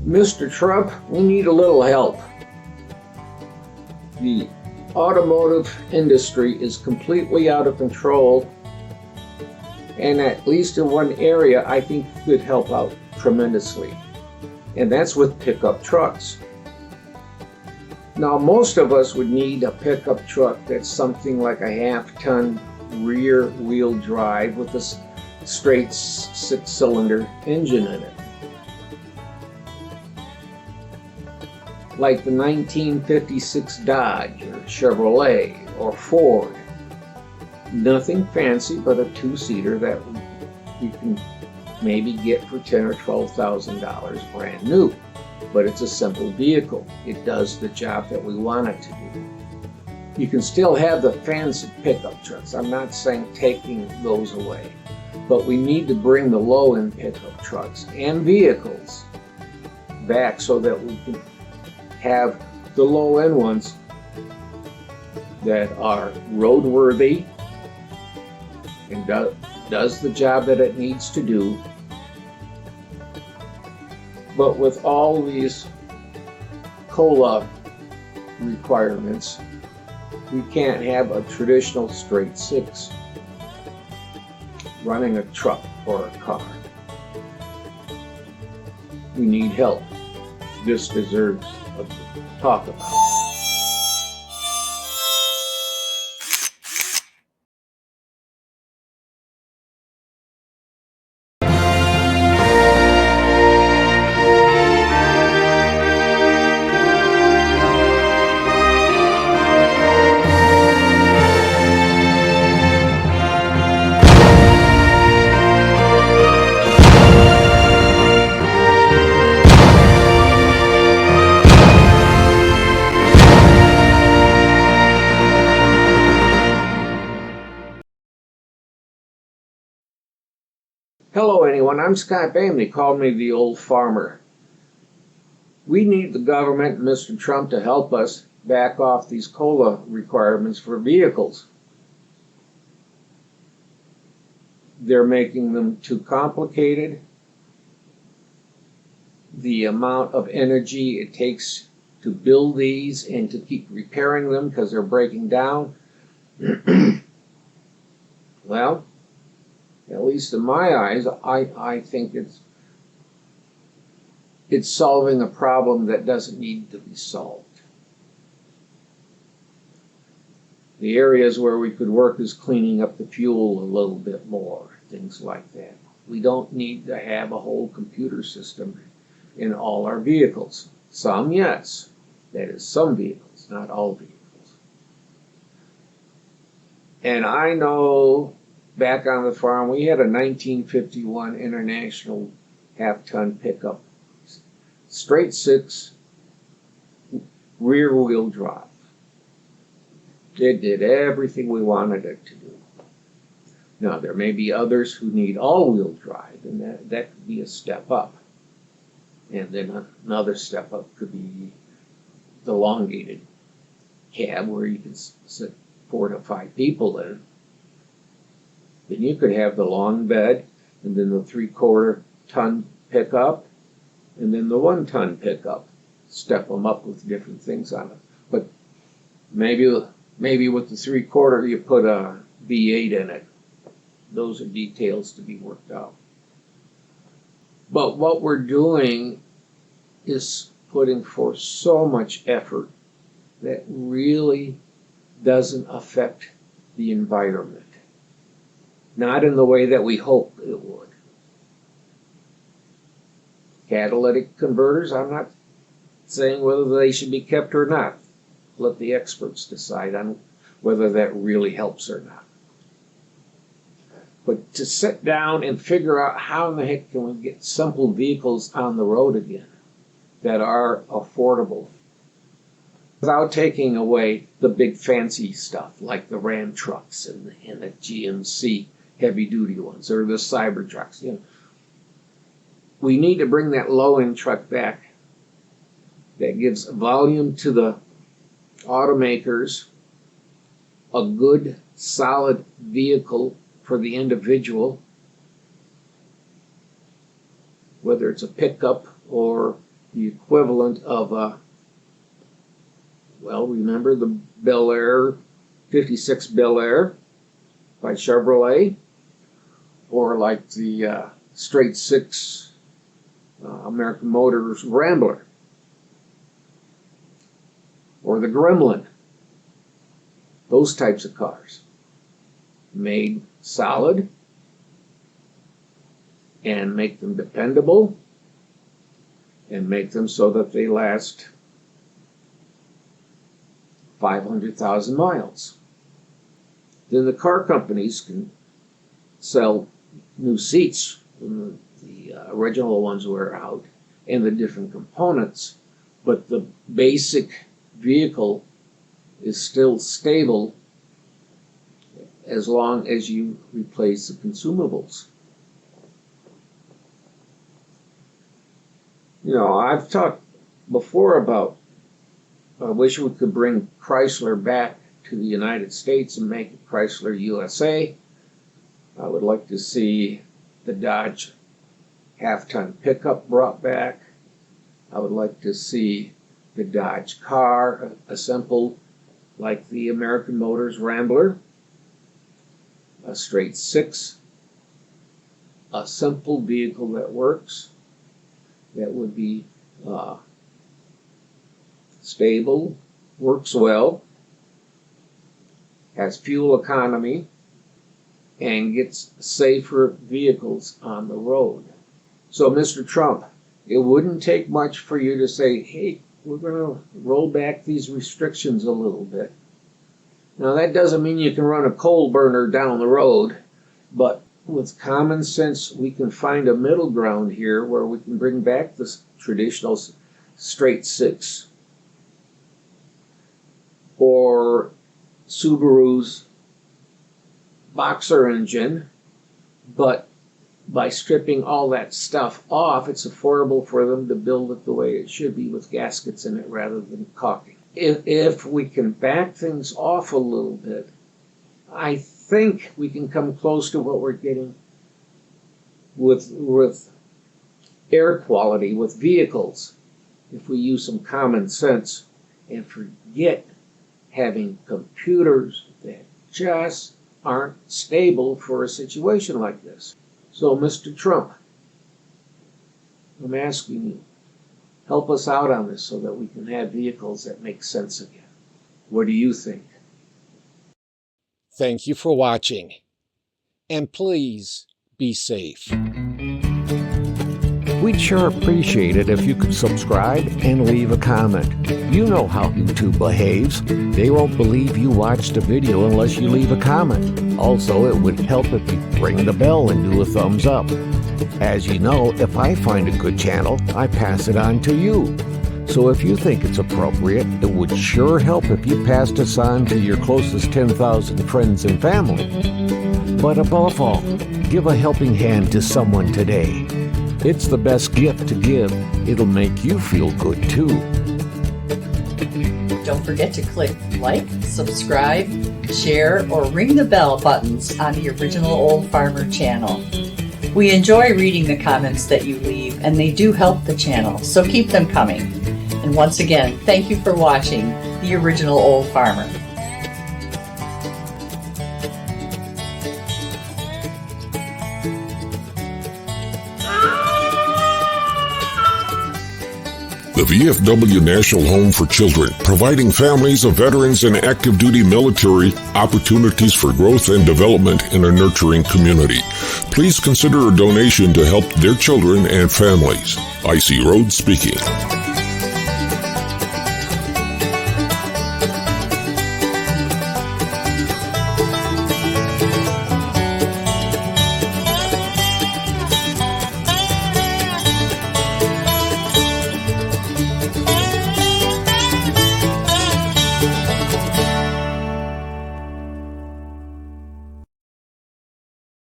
Mr. Trump, we need a little help. The automotive industry is completely out of control, and at least in one area I think could help out tremendously, and that's with pickup trucks. Now, most of us would need a pickup truck that's something like a half-ton rear wheel drive with a straight six-cylinder engine in it, like the 1956 Dodge or Chevrolet or Ford. Nothing fancy, but a two-seater that you can maybe get for $10,000 or $12,000 brand new. But it's a simple vehicle. It does the job that we want it to do. You can still have the fancy pickup trucks. I'm not saying taking those away, but we need to bring the low-end pickup trucks and vehicles back so that we can have the low-end ones that are roadworthy and does the job that it needs to do. But with all these COLA requirements, we can't have a traditional straight six running a truck or a car. We need help. This deserves a talk about. Hello anyone, I'm Scott Bain. They called me the old farmer. We need the government and Mr. Trump to help us back off these COLA requirements for vehicles. They're making them too complicated. The amount of energy it takes to build these and to keep repairing them because they're breaking down. Well, at least in my eyes, I think it's solving a problem that doesn't need to be solved. The areas where we could work is cleaning up the fuel a little bit more, things like that. We don't need to have a whole computer system in all our vehicles. Some, yes. That is, some vehicles, not all vehicles. And I know back on the farm, we had a 1951 International half-ton pickup, straight six, rear-wheel drive. It did everything we wanted it to do. Now, there may be others who need all-wheel drive, and that could be a step up. And then another step up could be the elongated cab where you can sit 4 to 5 people in. Then you could have the long bed, and then the 3/4 ton pickup, and then the 1 ton pickup. Step them up with different things on it. But maybe with the 3/4 you put a V8 in it. Those are details to be worked out. But what we're doing is putting forth so much effort that really doesn't affect the environment. Not in the way that we hope it would. Catalytic converters, I'm not saying whether they should be kept or not. Let the experts decide on whether that really helps or not. But to sit down and figure out how in the heck can we get simple vehicles on the road again that are affordable without taking away the big fancy stuff like the Ram trucks and the GMC heavy-duty ones, or the Cybertrucks. We need to bring that low-end truck back that gives volume to the automakers, a good, solid vehicle for the individual, whether it's a pickup or the equivalent of a, well, remember the Bel Air, 56 Bel Air by Chevrolet, or like the straight six American Motors Rambler, or the Gremlin. Those types of cars, made solid and make them dependable and make them so that they last 500,000 miles. Then the car companies can sell new seats when the original ones wear out and the different components, but the basic vehicle is still stable as long as you replace the consumables. You know, I've talked before about, I wish we could bring Chrysler back to the United States and make it Chrysler USA. I would like to see the Dodge half-ton pickup brought back. I would like to see the Dodge car assembled like the American Motors Rambler, a straight six, a simple vehicle that works, that would be stable, works well, has fuel economy, and gets safer vehicles on the road. So, Mr. Trump, it wouldn't take much for you to say, hey, we're going to roll back these restrictions a little bit. Now, that doesn't mean you can run a coal burner down the road, but with common sense, we can find a middle ground here where we can bring back the traditional straight six or Subaru's boxer engine, but by stripping all that stuff off, it's affordable for them to build it the way it should be with gaskets in it rather than caulking. If we can back things off a little bit, I think we can come close to what we're getting with air quality, with vehicles, if we use some common sense and forget having computers that just aren't stable for a situation like this. So, Mr. Trump, I'm asking you, help us out on this so that we can have vehicles that make sense again. What do you think? Thank you for watching, and please be safe. We'd sure appreciate it if you could subscribe and leave a comment. You know how YouTube behaves. They won't believe you watched a video unless you leave a comment. Also, it would help if you ring the bell and do a thumbs up. As you know, if I find a good channel, I pass it on to you. So if you think it's appropriate, it would sure help if you passed us on to your closest 10,000 friends and family. But above all, give a helping hand to someone today. It's the best gift to give. It'll make you feel good too. Don't forget to click like, subscribe, share, or ring the bell buttons on the Original Old Farmer channel. We enjoy reading the comments that you leave, and they do help the channel, so keep them coming. And once again, thank you for watching The Original Old Farmer. The VFW National Home for Children, providing families of veterans and active duty military opportunities for growth and development in a nurturing community. Please consider a donation to help their children and families. I.C. Rhodes speaking.